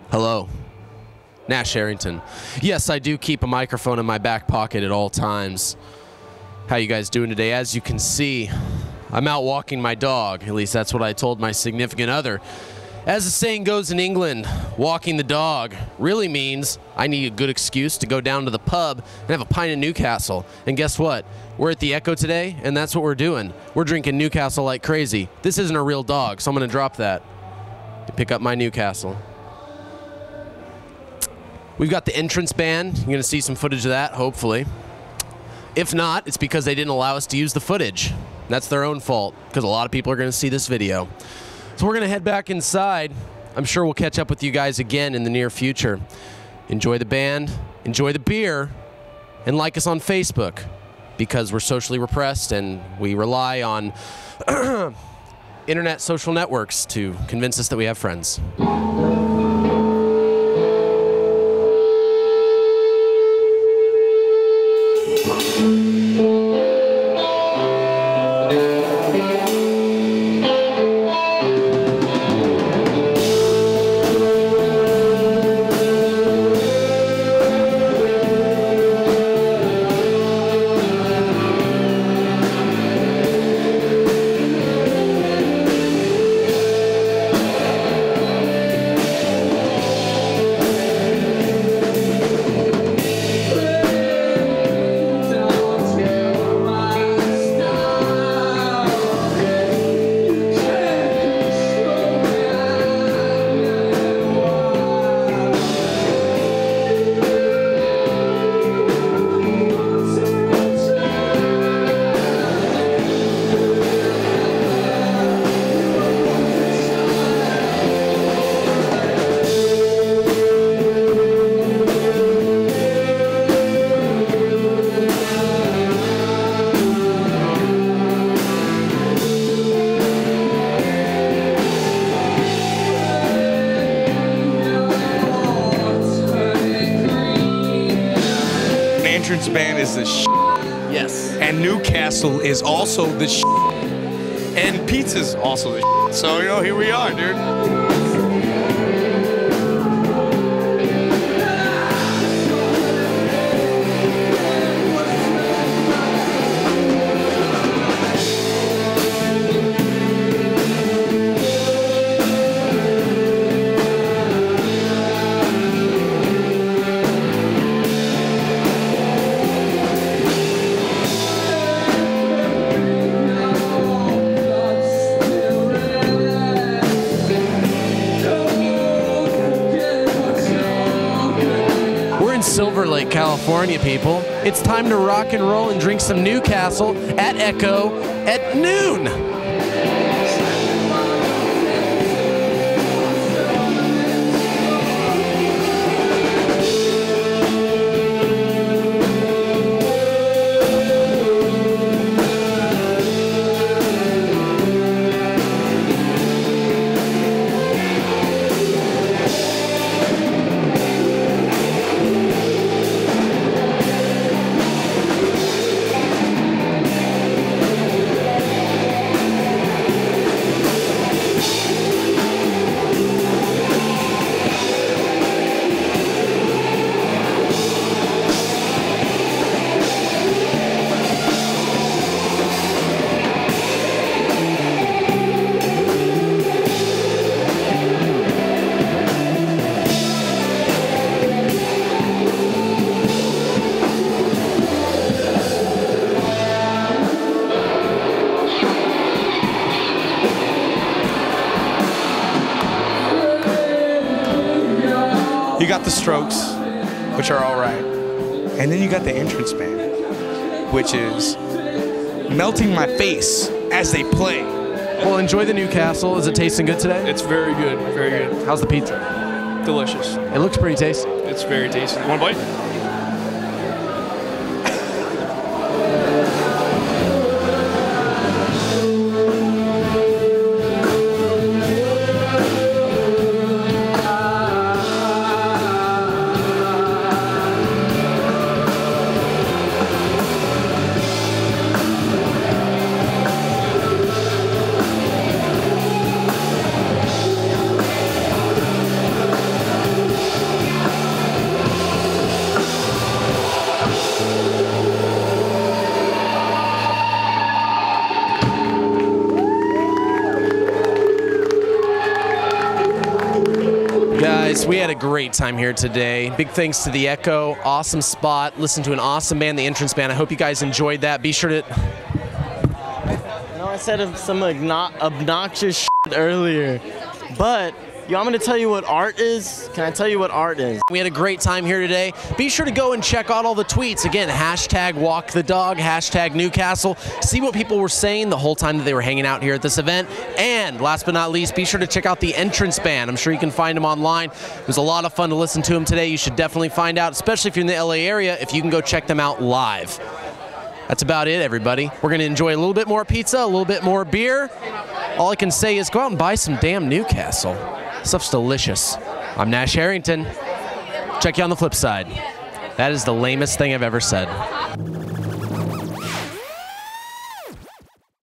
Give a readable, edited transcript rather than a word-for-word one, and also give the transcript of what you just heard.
Hello. Nash Harrington. Yes, I do keep a microphone in my back pocket at all times. How you guys doing today? As you can see, I'm out walking my dog. At least that's what I told my significant other. As the saying goes in England, walking the dog really means I need a good excuse to go down to the pub and have a pint of Newcastle. And guess what? We're at the Echo today, and that's what we're doing. We're drinking Newcastle like crazy. This isn't a real dog, so I'm going to drop that and pick up my Newcastle. We've got the entrance band. You're going to see some footage of that, hopefully. If not, it's because they didn't allow us to use the footage. That's their own fault, because a lot of people are going to see this video. So we're going to head back inside. I'm sure we'll catch up with you guys again in the near future. Enjoy the band, enjoy the beer, and like us on Facebook, because we're socially repressed and we rely on internet social networks to convince us that we have friends. Entrance band is the shit. Yes. And Newcastle is also the shit. And pizza's also the shit. So, you know, here we are, dude. Silver Lake, California, people. It's time to rock and roll and drink some Newcastle at Echo at noon. You got the Strokes, which are all right. And then you got the entrance band, which is melting my face as they play. Well, enjoy the Newcastle. Is it tasting good today? It's very good, very good. How's the pizza? Delicious. It looks pretty tasty. It's very tasty. You want a bite? guys, we had a great time here today. Big thanks to the Echo. Awesome spot. Listen to an awesome band, the Entrance Band. I hope you guys enjoyed that. Be sure to... I said some obnoxious shit earlier, but I'm going to tell you what art is. Can I tell you what art is? We had a great time here today. Be sure to go and check out all the tweets. Again, hashtag walk the dog, hashtag Newcastle. See what people were saying the whole time that they were hanging out here at this event. And last but not least, be sure to check out the Entrance Band. I'm sure you can find them online. It was a lot of fun to listen to them today. You should definitely find out, especially if you're in the LA area, if you can go check them out live. That's about it, everybody. We're going to enjoy a little bit more pizza, a little bit more beer. All I can say is go out and buy some damn Newcastle. Stuff's delicious. I'm Nash Harrington. Check you on the flip side. That is the lamest thing I've ever said.